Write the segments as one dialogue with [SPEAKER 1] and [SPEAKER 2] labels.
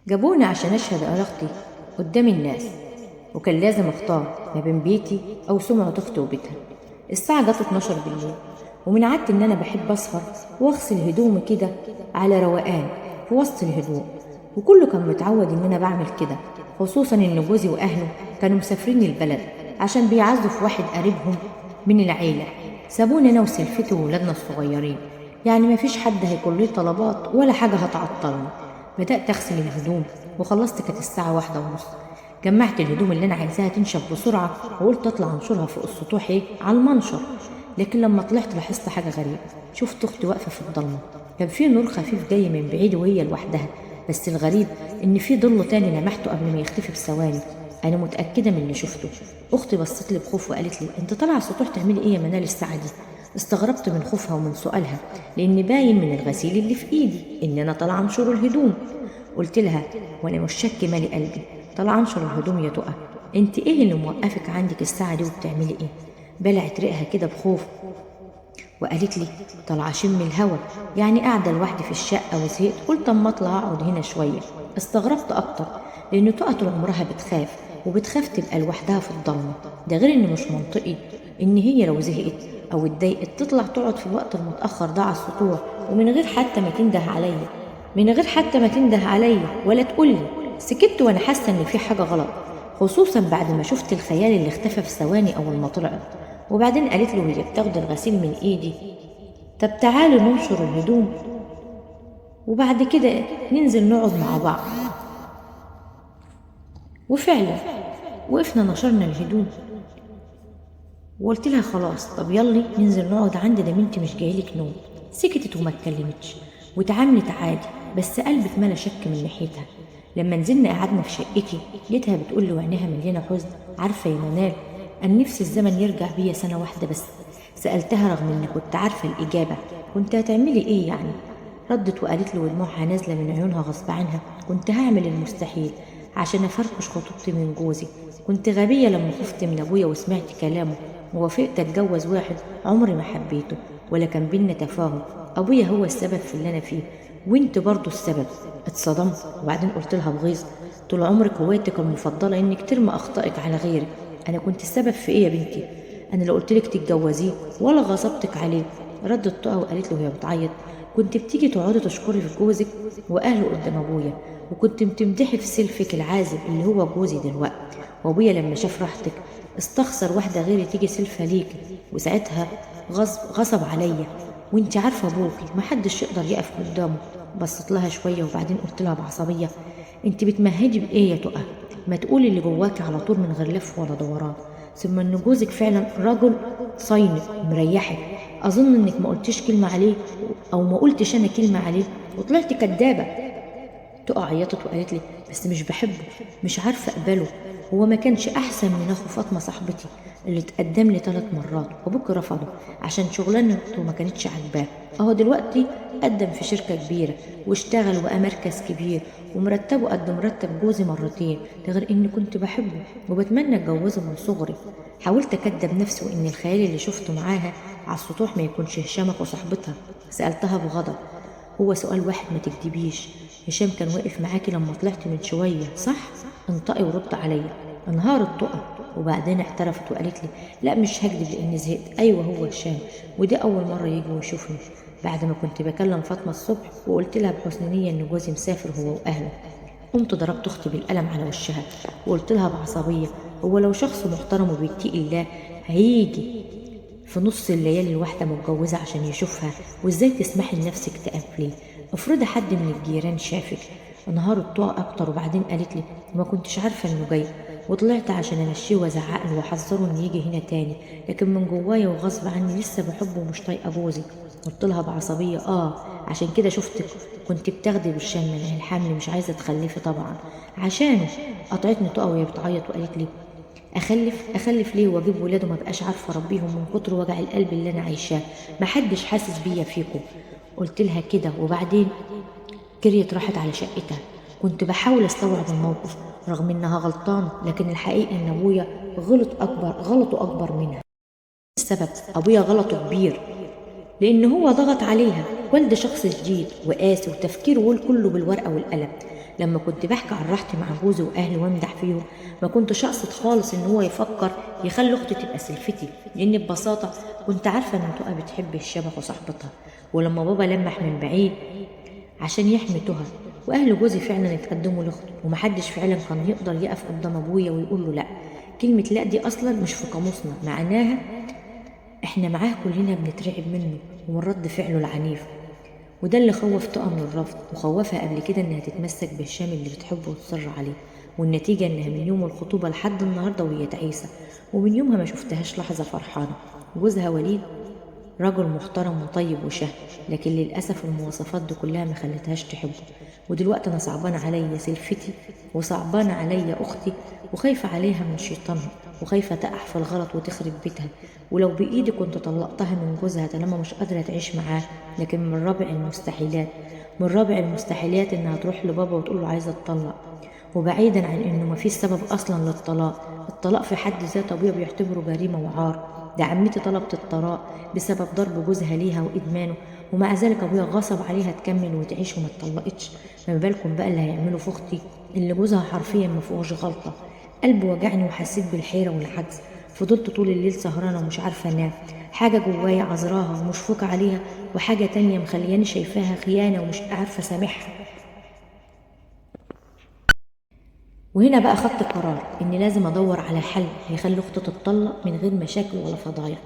[SPEAKER 1] جابوني عشان أشهد على أختي قدام الناس، وكان لازم أختار ما بين بيتي أو سمعة أختي وبيتها. الساعة جت 12 بالليل، ومن عادتي إن أنا بحب أسهر وأغسل هدومي كده على روقان في وسط الهدوء، وكله كان متعود إن أنا بعمل كده، خصوصا إن جوزي وأهله كانوا مسافرين البلد عشان بيعزوا في واحد قريبهم من العيلة. سابوني أنا وسلفتي وولادنا الصغيرين، يعني مفيش حد هيكون ليه طلبات ولا حاجة هتعطلني. بدأت أغسل الهدوم وخلصت، كانت الساعة 1:30. جمعت الهدوم اللي أنا عايزاها تنشف بسرعة، وقلت أطلع أنشرها فوق السطوح على المنشر. لكن لما طلعت لاحظت حاجة غريبة، شفت أختي واقفة في الضلمة. كان في نور خفيف جاي من بعيد وهي لوحدها، بس الغريب إن في ضل تاني لمحته قبل ما يختفي بثواني. أنا متأكدة من اللي شفته. أختي بصت لي بخوف وقالت لي: أنت طالعة السطوح تعملي إيه يا منال الساعة دي؟ استغربت من خوفها ومن سؤالها، لأن باين من الغسيل اللي في إيدي إن أنا طالعة أنشر الهدوم. قلت لها وانا مش شك مالي قلبي: طالعه انشر الهدوم يا تقى، انت ايه اللي موقفك عندك الساعه دي وبتعملي ايه؟ بلعت ريقها كده بخوف وقالت لي: طالعه اشم الهوا، يعني قاعده لوحدي في الشقه وزهقت، قلت اما اطلع اقعد هنا شويه. استغربت اكتر، لان تقى طول عمرها بتخاف، وبتخاف تبقى لوحدها في الضلمه. ده غير ان مش منطقي ان هي لو زهقت او اتضايقت تطلع تقعد في الوقت المتاخر ده على السطوح، ومن غير حتى ما تنده عليا، ولا تقولي. سكت وانا حاسه ان في حاجه غلط، خصوصا بعد ما شفت الخيال اللي اختفى في ثواني اول ما طلعت. وبعدين قالت له وهي بتاخد الغسيل من ايدي: طب تعالوا ننشر الهدوم وبعد كده ننزل نقعد مع بعض. وفعلا وقفنا نشرنا الهدوم، وقلت لها: خلاص، طب يلا ننزل نقعد عندي، ده بنتي مش جايلك نوم. سكتت وما اتكلمتش واتعاملت عادي، بس قلبي اتملى شك من ناحيتها. لما نزلنا قعدنا في شقتي لقيتها بتقول لي وعينيها مليانه حزن: عارفه يا منال، انا نفسي الزمن يرجع بيا سنه واحده بس. سالتها رغم اني كنت عارفه الاجابه: كنت هتعملي ايه يعني؟ ردت وقالت لي ودموعها نازله من عيونها غصب عنها: كنت هعمل المستحيل عشان افركش خطوبتي من جوزي. كنت غبيه لما خفت من ابويا وسمعت كلامه، ووافقت اتجوز واحد عمري ما حبيته ولا كان بينا تفاهم. ابويا هو السبب في اللي انا فيه، وانت برضو السبب. اتصدمت وبعدين قلت لها بغيظ: طول عمرك هوايتك المفضله انك ترمي اخطائك على غيرك، انا كنت السبب في ايه يا بنتي؟ انا لو قلت لك تتجوزيه ولا غصبتك عليه؟ ردت طاقه وقالت له وهي بتعيط: كنت بتيجي تقعدي تشكري في جوزك واهله قدام ابويا، وكنت بتمدحي في سلفك العازب اللي هو جوزي دلوقتي، وابويا لما شاف راحتك استخسر واحده غيري تيجي سلفه ليكي، وساعتها غصب عليا. وانت عارفه ابوكي محدش يقدر يقف قدامه. بصت لها شويه وبعدين قلت لها بعصبيه: انت بتمهدي بايه يا تقى؟ ما تقولي اللي جواكي على طول من غير لف ولا دوران. ثم ان جوزك فعلا رجل صينك مريحك، اظن انك ما قلتش كلمه عليه، او ما قلتش انا كلمه عليه وطلعت كدابه. تقع عيطت وقالت لي: بس مش بحبه، مش عارفه اقبله، هو ما كانش احسن من اخو فاطمه صاحبتي اللي اتقدم لي 3 مرات وابوك رفضه عشان شغلانته ما كانتش عاجباه. اهو دلوقتي قدم في شركه كبيره واشتغل وبقى مركز كبير، ومرتبه قد مرتب جوزي مرتين. ده غير اني كنت بحبه وبتمنى اتجوزه من صغري. حاولت اكدب نفسي وان الخيال اللي شفته معاها على السطوح ما يكونش هشام اخو صاحبتها. سالتها بغضب: هو سؤال واحد ما تكدبيش، هشام كان واقف معاكي لما طلعت من شويه صح؟ انطقي ورد عليا. انهارت تقى وبعدين اعترفت وقالت لي: لا مش هكدب لاني زهقت، ايوه هو هشام، ودي اول مره يجي ويشوفني بعد ما كنت بكلم فاطمه الصبح وقلت لها بحسن نيه ان جوزي مسافر هو واهله. قمت ضربت اختي بالقلم على وشها وقلت لها بعصبيه: هو لو شخص محترم وبيتقي الله هيجي في نص الليالي الواحدة متجوزة عشان يشوفها؟ وازاي تسمحي لنفسك تقابليه؟ افرضي حد من الجيران شافك. انهارت طاقة اكتر وبعدين قالت لي: ما كنتش عارفة انه جاي، وطلعت عشان امشيه وازعق له واحذره انه يجي هنا تاني، لكن من جوايا وغصب عني لسه بحبه ومش طايقة جوزي. قلت لها بعصبية: عشان كده شفتك كنت بتاخدي برشام من الحمل، مش عايزة تخلفي طبعا عشانه. قطعتني طاقة وهي بتعيط وقالت لي: اخلف ليه واجيب ولاد وما بقاش عارفه اربيهم من كتر وجع القلب اللي انا عايشاه؟ محدش حاسس بيا فيكم. قلت لها كده وبعدين كريت راحت على شقتها. كنت بحاول استوعب الموقف رغم انها غلطانه، لكن الحقيقه ان ابويا غلطه اكبر منها. السبب ابويا غلطه كبير، لان هو ضغط عليها. والد شخص جديد وقاسي وتفكيره كله بالورقه والقلم. لما كنت بحكي عن راحتي مع جوزي واهلي وامدح فيهم ما كنتش اقصد خالص ان هو يفكر يخلي اختي تبقى سلفتي، لان ببساطه كنت عارفه ان تقى بتحب الشبح وصاحبتها. ولما بابا لمح من بعيد عشان يحمي تهى واهل جوزي فعلا اتقدموا لاختي، ومحدش فعلا كان يقدر يقف قدام ابويا ويقول له لا. كلمه لا دي اصلا مش في قاموسنا، معناها احنا معاه كلنا بنترعب منه ومن رد فعله العنيف. وده اللي خوف تقى من الرفض، وخوفها قبل كده انها تتمسك بهشام اللي بتحبه وتصر عليه. والنتيجة انها من يوم الخطوبة لحد النهاردة وهي تعيسة، ومن يومها ما شفتهاش لحظة فرحانة. جوزها وليد رجل محترم وطيب وشهم، لكن للأسف المواصفات دي كلها ما خلتهاش تحبه. ودلوقتي أنا صعبان عليا سلفتي، وصعبان عليا أختي، وخايفة عليها من شيطانها، وخايفة تقع في الغلط وتخرب بيتها. ولو بإيدي كنت طلقتها من جوزها طالما مش قادرة تعيش معاه، لكن من رابع المستحيلات، من رابع المستحيلات إنها تروح لبابا وتقول له عايزة أتطلق. وبعيدا عن إنه مفيش سبب أصلا للطلاق، الطلاق في حد ذاته أبويا بيعتبره جريمة وعار. ده عمتي طلبت الطلاق بسبب ضرب جوزها ليها وإدمانه، ومع ذلك أبويا غصب عليها تكمل وتعيش وما اتطلقتش. ما بالكم بقى اللي هيعمله في أختي اللي جوزها حرفيا ما فيهوش غلطة. قلبي وجعني وحسيت بالحيرة والعجز. فضلت طول الليل سهرانة ومش عارفة أنام، حاجة جوايا عذراها ومشفوقة عليها، وحاجة تانية مخلياني شايفاها خيانة ومش عارفة سامحها. وهنا بقى خدت قرار اني لازم ادور على حل يخلي اختي تتطلق من غير مشاكل ولا فضايح.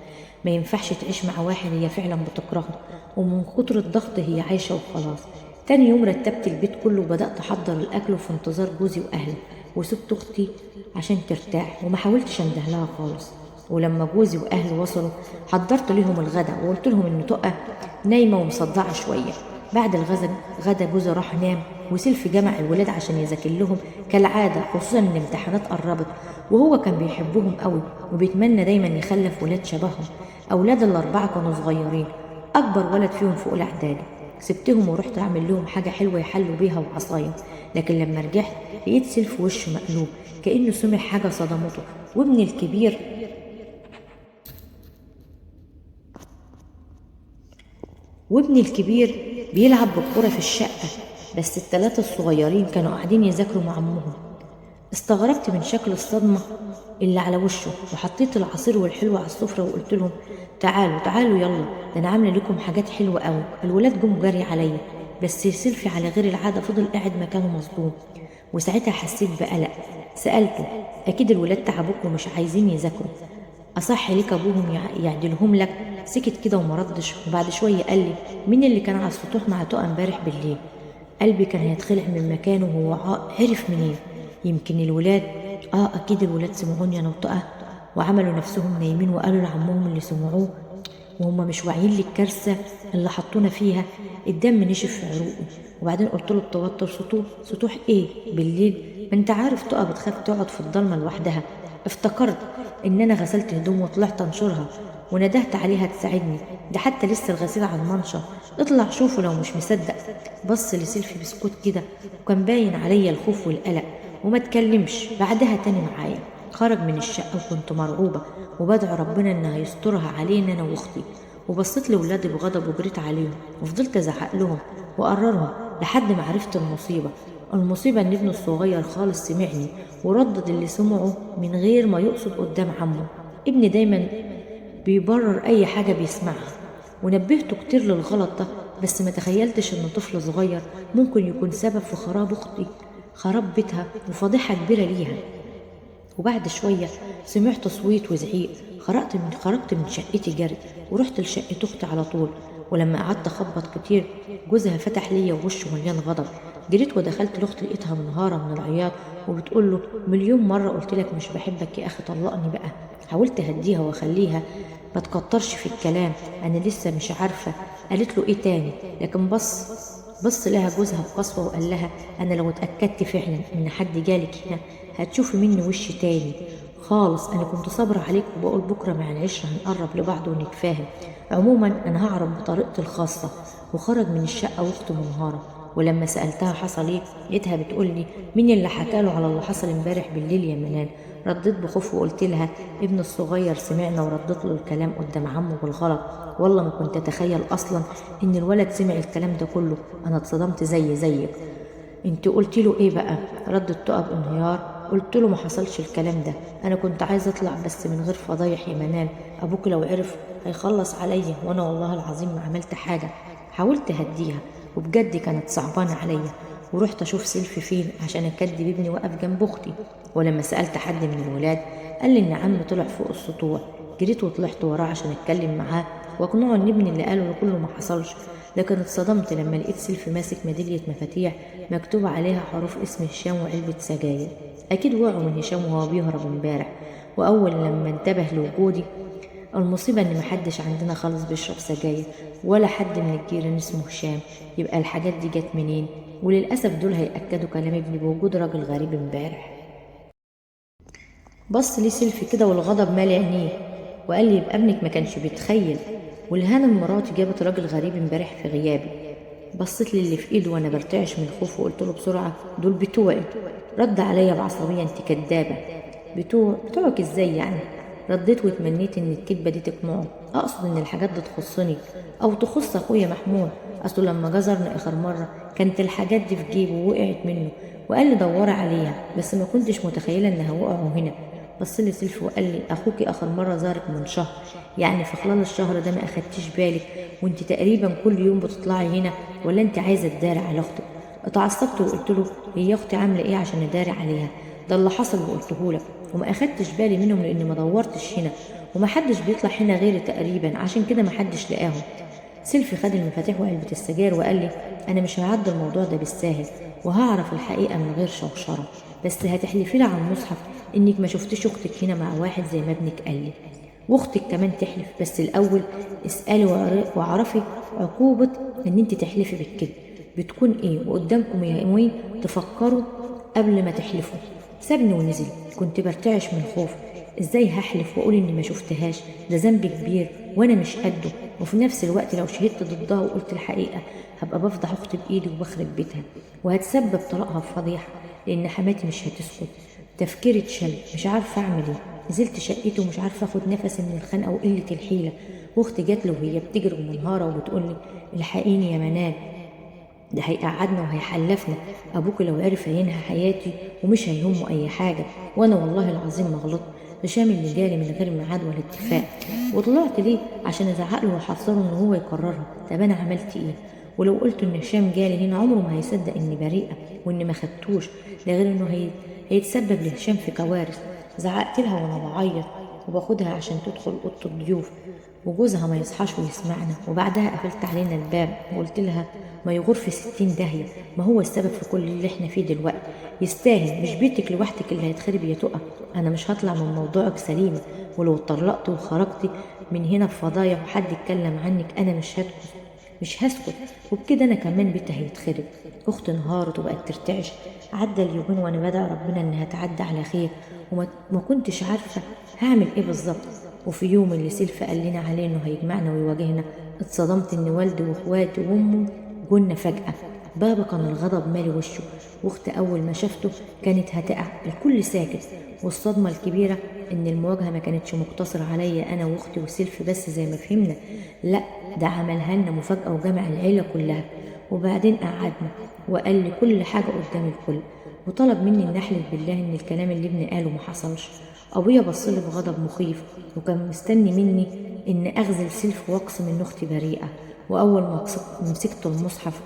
[SPEAKER 1] ما ينفعش تعيش مع واحد هي فعلا بتكرهه ومن كتر الضغط هي عايشه وخلاص. تاني يوم رتبت البيت كله وبدات احضر الاكل في انتظار جوزي واهلي، وسبت اختي عشان ترتاح وما حاولتش انده لها خالص. ولما جوزي واهلي وصلوا حضرت لهم الغدا وقلت لهم ان تقى نايمه ومصدعه شويه. بعد غدا جوزي راح نام، وسيلفي جمع الولاد عشان يذاكر لهم كالعاده، خصوصا ان الامتحانات قربت، وهو كان بيحبهم قوي وبيتمنى دايما يخلف ولاد شبههم. اولاد الاربعه كانوا صغيرين، اكبر ولد فيهم في اولى اعدادي. سبتهم ورحت اعمل لهم حاجه حلوه يحلوا بيها وعصايا، لكن لما رجعت لقيت سيلف وشه مقلوب كانه سمع حاجه صدمته. وابني الكبير وابني الكبير بيلعب بالكرة في الشقة، بس التلاتة الصغيرين كانوا قاعدين يذاكروا مع أمهم. استغربت من شكل الصدمة اللي على وشه، وحطيت العصير والحلوة على السفرة وقلت لهم تعالوا تعالوا يلا، ده أنا عاملة لكم حاجات حلوة قوي. الولاد جم جري عليا، بس سيلفي على غير العادة فضل قاعد مكانه مصدوم. وساعتها حسيت بقلق، سألته أكيد الولاد تعبوك ومش عايزين يذاكروا، أصح ليك أبوهم يعدلهم لك؟ سكت كده وما ردش، وبعد شوية قال لي مين اللي كان على السطوح مع تقى امبارح بالليل؟ قلبي كان هيتخلع من مكانه وهو عرف منين. يمكن الولاد، أكيد الولاد سمعوني أنا وتقى وعملوا نفسهم نايمين وقالوا لعمهم اللي سمعوه، وهم مش واعيين للكارثة اللي حطونا فيها. الدم نشف في عروقي. وبعدين قلت له بتوتر سطوح ايه بالليل؟ ما انت عارف تقى بتخاف تقعد في الضلمة لوحدها. افتكرت ان انا غسلت هدوم وطلعت انشرها وندهت عليها تساعدني، ده حتى لسه الغسيل على المنشر، اطلع شوفه لو مش مصدق. بص لسيلفي بسكوت كده وكان باين عليا الخوف والقلق وما اتكلمش. بعدها تاني معايا خرج من الشقة وكنت مرعوبة وبدعو ربنا انها يسترها علينا انا واختي. وبصيت لولادي بغضب وجريت عليهم وفضلت ازعق لهم واقررهم لحد ما عرفت المصيبة ان ابنه الصغير خالص سمعني وردد اللي سمعه من غير ما يقصد قدام عمه. ابني دايما بيبرر اي حاجة بيسمعها، ونبهته كتير للغلط ده، بس ما تخيلتش ان طفل صغير ممكن يكون سبب في خراب اختي، خراب بيتها وفضيحة كبيرة ليها. وبعد شوية سمعت صويت وزعيق، خرجت من شقتي جري ورحت لشقة اختي على طول. ولما قعدت اخبط كتير جوزها فتح ليا ووشه مليان غضب. جريت ودخلت لاختي لقيتها منهارة من العياط وبتقول له مليون مرة قلت لك مش بحبك يا اخي، طلقني بقى. حاولت اهديها واخليها ما تكترش في الكلام، انا لسه مش عارفة قالت له ايه تاني، لكن بص لها جوزها بقسوة وقال لها انا لو اتأكدت فعلا ان حد جالك هنا هتشوفي مني وش تاني خالص. انا كنت صابرة عليك وبقول بكرة مع العشرة هنقرب لبعض ونتفاهم. عموما انا هعرف بطريقتي الخاصة. وخرج من الشقة واخته منهارة. ولما سألتها حصل ايه لقيتها بتقول لي مين اللي حكاله على اللي حصل امبارح بالليل يا منال؟ رديت بخوف وقلت لها ابن الصغير سمعنا وردت له الكلام قدام عمه بالغلط. والله ما كنت اتخيل اصلا ان الولد سمع الكلام ده كله. انا اتصدمت زيك. انت قلت له ايه بقى؟ ردت تقى بانهيار. قلت له ما حصلش الكلام ده، انا كنت عايزه اطلع بس من غير فضايح يا منال، ابوك لو عرف هيخلص عليا، وانا والله العظيم ما عملت حاجه. حاولت اهديها وبجد كانت صعبانه عليا، ورحت اشوف سيلفي فين عشان اكدب ابني واقف جنب اختي. ولما سالت حد من الولاد قال لي ان عم طلع فوق السطوع. جريت وطلعت وراه عشان اتكلم معاه واقنعه ان ابني اللي قاله كله ما حصلش. لكن اتصدمت لما لقيت سيلفي ماسك ميداليه مفاتيح مكتوب عليها حروف اسم هشام وعلبه سجاير. اكيد وقعوا من هشام وهو بيهرب امبارح. واول لما انتبه لوجودي، المصيبه ان محدش عندنا خالص بيشرب سجاير، ولا حد من الجيران اسمه هشام. يبقى الحاجات دي جت منين؟ وللاسف دول هياكدوا كلام ابني بوجود راجل غريب امبارح. بص لي سيلفي كده والغضب مالي عينيه وقال لي يبقى ابنك ما كانش بيتخيل. والهانم مراتي جابت راجل غريب امبارح في غيابي. بصيت لي اللي في ايده وانا برتعش من الخوف وقلت له بسرعه دول بتوعي. رد عليا بعصبيه انت كدابه. بتوعك ازاي يعني؟ رديت وتمنيت ان الكدبه دي تقنعه. اقصد ان الحاجات دي تخصني او تخص اخويا محمود. اصله لما جزرنا اخر مره كانت الحاجات دي في جيبه ووقعت منه، وقال لي دوري عليها، بس ما كنتش متخيله انها وقعوا هنا. بص لي سيلفي وقال لي اخوكي اخر مره زارك من شهر، يعني في خلال الشهر ده ما اخدتيش بالك؟ وانت تقريبا كل يوم بتطلعي هنا، ولا انت عايزه تداري على اختك؟ اتعصبت وقلت له هي اختي عامله ايه عشان اداري عليها؟ ده اللي حصل وقلته لك، وما اخدتش بالي منهم لاني ما دورتش هنا، وما حدش بيطلع هنا غيري تقريبا، عشان كده ما حدش لقاهم. سيلفي خد المفاتيح وعلبه السجاير وقال لي انا مش هعدي الموضوع ده بالساهل، وهعرف الحقيقه من غير شوشره، بس هتحلفي لي على المصحف انك ما شفتيش اختك هنا مع واحد زي ما ابنك قال لي، واختك كمان تحلف، بس الاول اسالي واعرفي عقوبه ان انت تحلفي بالكذب بتكون ايه، وقدامكم يا امين تفكروا قبل ما تحلفوا. سابني ونزل. كنت برتعش من خوف. ازاي هحلف واقول اني ما شفتهاش؟ ده ذنب كبير وانا مش قده، وفي نفس الوقت لو شهدت ضدها وقلت الحقيقه هبقى بفضح اختي بايدي وبخرب بيتها، وهتسبب طلاقها في فضيحه، لان حماتي مش هتسكت. تفكيري اتشل، مش عارفه اعمل ايه. نزلت شقتي ومش عارفه اخد نفسي من الخنقه وقله الحيله. واختي جات له وهي بتجري ومنهاره وبتقول لي الحقيني يا منال، ده هيقعدنا وهيحلفنا، ابوك لو عرف هينهي حياتي ومش هيهمه اي حاجه. وانا والله العظيم ما غلطت. هشام اللي جالي من غير ميعاد ولا اتفاق، وطلعت ليه عشان ازعق له واحذره ان هو يكررها. طب انا عملت ايه؟ ولو قلت ان هشام جالي هنا عمره ما هيصدق اني بريئه واني ما خدتوش، ده غير انه هيتسبب لهشام في كوارث. زعقت لها وانا بعيط وباخدها عشان تدخل اوضه الضيوف وجوزها ما يصحاش ويسمعنا، وبعدها قفلت علينا الباب وقلت لها ما يغور في 60 داهيه، ما هو السبب في كل اللي احنا فيه دلوقتي. يستاهل، مش بيتك لوحدك اللي هيتخرب يا تقى. انا مش هطلع من موضوعك سليمه، ولو اتطلقت وخرجتي من هنا بفضايح وحد اتكلم عنك انا مش هسكت. وبكده انا كمان بيتي هيتخرب. اختي انهارت وبقت ترتعش. عدى اليومين وانا بدعي ربنا انها تعدي على خير، وما كنتش عارفه هعمل ايه بالظبط. وفي يوم اللي سيلفي قال لنا عليه انه هيجمعنا ويواجهنا، اتصدمت ان والدي واخواتي وامه جولنا فجاه. بابا كان الغضب مالي وشه، واختي اول ما شافته كانت هتقع. الكل ساكت، والصدمه الكبيره ان المواجهه ما كانتش مقتصره عليا انا واختي وسيلفي بس زي ما فهمنا، لا ده عملها لنا مفاجاه وجمع العيله كلها. وبعدين قعدنا وقال لي كل حاجه قدام الكل، وطلب مني ان احلف بالله ان الكلام اللي ابني قاله ما حصلش. ابويا بصلي بغضب مخيف وكان مستني مني ان اغزل سيلفي واقسم ان اختي بريئه. واول ما مسكت المصحف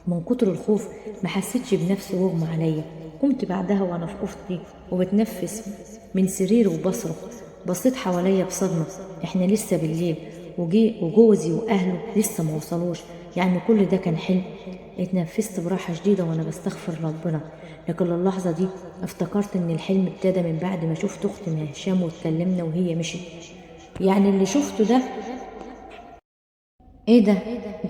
[SPEAKER 1] من كتر الخوف ما حسيتش بنفسي واغمى عليا. قمت بعدها وانا في اوضتي وبتنفس من سريري وبصرخ. بصيت حواليا بصدمه، احنا لسه بالليل وجوزي واهله لسه ما وصلوش، يعني كل ده كان حلم. اتنفست براحه شديده وانا بستغفر ربنا، لكن اللحظه دي افتكرت ان الحلم ابتدى من بعد ما شفت اختي من هشام واتكلمنا وهي مشيت. يعني اللي شفته ده ايه ده؟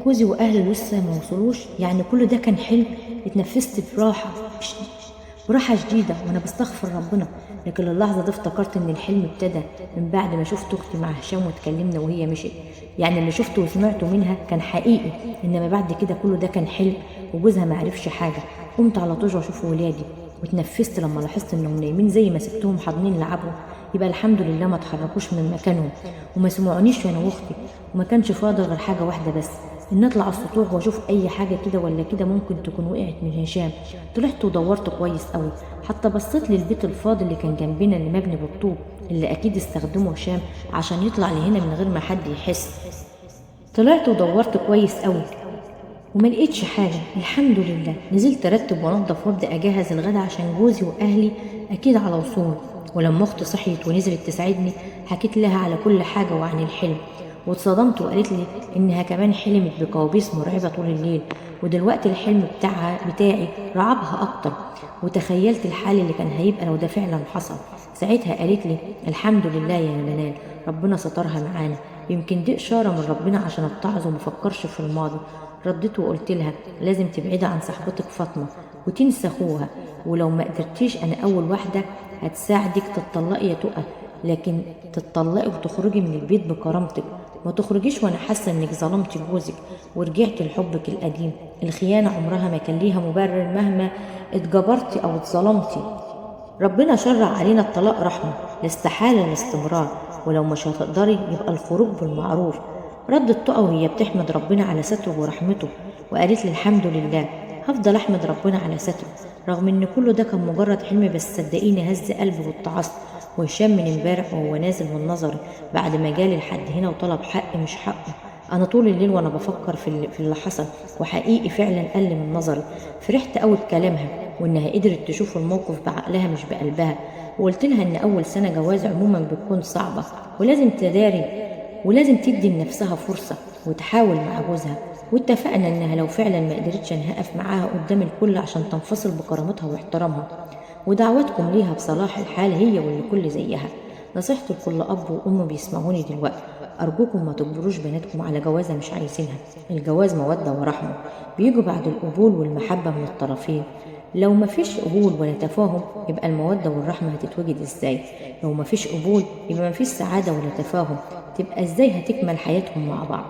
[SPEAKER 1] جوزي واهلي لسه ما وصلوش، يعني كل ده كان حلم. اتنفست براحه شديده وانا بستغفر ربنا، لكن اللحظه دي افتكرت ان الحلم ابتدى من بعد ما شفت اختي مع هشام واتكلمنا وهي مشيت. يعني اللي شفته وسمعته منها كان حقيقي، انما بعد كده كله ده كان حلم وجوزها ما عرفش حاجه. قمت على طول اشوف ولادي واتنفست لما لاحظت انهم نايمين زي ما سبتهم حاضنين لعبهم. يبقى الحمد لله ما اتحركوش من مكانهم وما سمعونيش انا واختي، وما كانش فاضل غير حاجه واحده بس، ان اطلع السطوح واشوف اي حاجه كده ولا كده ممكن تكون وقعت من هشام. طلعت ودورت كويس قوي، حتى بصيت للبيت الفاضي اللي كان جنبنا اللي مبني بالطوب، اللي اكيد استخدمه هشام عشان يطلع لهنا من غير ما حد يحس. طلعت ودورت كويس قوي وما لقيتش حاجه الحمد لله. نزلت ارتب وانضف وابدا اجهز الغدا عشان جوزي واهلي اكيد على وصول. ولما اختي صحيت ونزلت تساعدني حكيت لها على كل حاجه وعن الحلم، واتصدمت وقالت لي انها كمان حلمت بكوابيس مرعبه طول الليل، ودلوقتي الحلم بتاعي رعبها اكتر، وتخيلت الحال اللي كان هيبقى لو ده فعلا حصل. ساعتها قالت لي الحمد لله يا منال، ربنا سترها معانا، يمكن دي اشاره من ربنا عشان اتعظ وما افكرش في الماضي. رديت وقلت لها لازم تبعدي عن صاحبتك فاطمه وتنسى اخوها، ولو ما قدرتيش انا اول واحده هتساعدك تتطلقي يا تقى، لكن تتطلقي وتخرجي من البيت بكرامتك، ما تخرجيش وانا حاسه انك ظلمتي جوزك ورجعتي لحبك القديم. الخيانه عمرها ما كان ليها مبرر مهما اتجبرتي او اتظلمتي. ربنا شرع علينا الطلاق رحمه، لا استحاله الاستمرار، ولو مش هتقدري يبقى الخروج بالمعروف. ردت تقى وهي بتحمد ربنا على ستره ورحمته، وقالت لي الحمد لله، هفضل احمد ربنا على ستره رغم ان كله ده كان مجرد حلم، بس صدقيني هز قلبي واتعصت. وهشام من امبارح وهو نازل من نظري بعد ما جالي لحد هنا وطلب حقي مش حقه، انا طول الليل وانا بفكر في اللي حصل، وحقيقي فعلا قل من نظري. فرحت قوي بكلامها وانها قدرت تشوف الموقف بعقلها مش بقلبها، وقلت لها ان اول سنه جواز عموما بتكون صعبه ولازم تداري ولازم تدي لنفسها فرصه وتحاول مع جوزها، واتفقنا انها لو فعلا ما قدرتش انا هقف معاها قدام الكل عشان تنفصل بكرامتها واحترامها، ودعوتكم ليها بصلاح الحال هي والكل زيها. نصيحتي لكل اب وام بيسمعوني دلوقتي، ارجوكم ما تجبروش بناتكم على جوازه مش عايزينها. الجواز موده ورحمه بيجوا بعد القبول والمحبه من الطرفين. لو مفيش قبول ولا تفاهم يبقى الموده والرحمه هتتوجد ازاي؟ لو مفيش قبول يبقى مفيش سعاده ولا تفاهم، تبقى ازاي هتكمل حياتهم مع بعض؟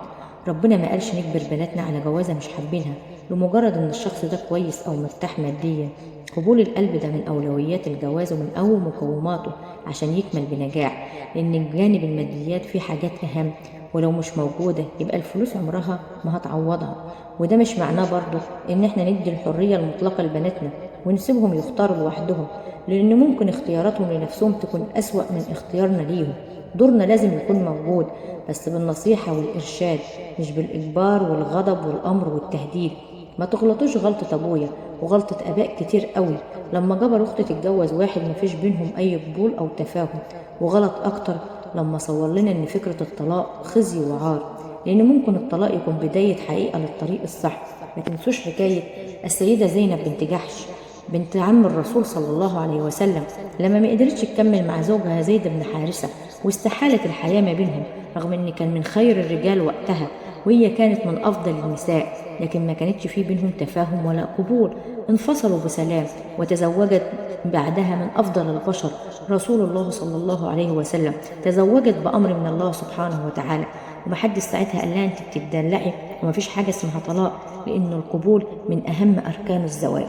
[SPEAKER 1] ربنا ما قالش نجبر بناتنا على جوازه مش حابينها لمجرد ان الشخص ده كويس او مرتاح ماديا. قبول القلب ده من اولويات الجواز ومن اول مقوماته عشان يكمل بنجاح، لان الجانب الماديات فيه حاجات اهم، ولو مش موجوده يبقى الفلوس عمرها ما هتعوضها. وده مش معناه برضه ان احنا ندي الحريه المطلقه لبناتنا ونسيبهم يختاروا لوحدهم، لان ممكن اختياراتهم لنفسهم تكون اسوأ من اختيارنا ليهم. دورنا لازم يكون موجود بس بالنصيحة والإرشاد، مش بالإجبار والغضب والأمر والتهديد. ما تغلطوش غلطة أبويا وغلطة آباء كتير قوي لما جبر أختي تتجوز واحد مفيش بينهم أي قبول أو تفاهم، وغلط أكتر لما صور لنا إن فكرة الطلاق خزي وعار، لأن ممكن الطلاق يكون بداية حقيقة للطريق الصح. ما تنسوش حكاية السيدة زينب بنت جحش بنت عم الرسول صلى الله عليه وسلم لما ما قدرتش تكمل مع زوجها زيد بن حارثة، واستحالت الحياة ما بينهم رغم ان كان من خير الرجال وقتها وهي كانت من افضل النساء، لكن ما كانتش في بينهم تفاهم ولا قبول. انفصلوا بسلام وتزوجت بعدها من افضل البشر رسول الله صلى الله عليه وسلم، تزوجت بامر من الله سبحانه وتعالى، ومحدش ساعتها قال لها انت بتدلعي ومفيش حاجه اسمها طلاق، لان القبول من اهم اركان الزواج.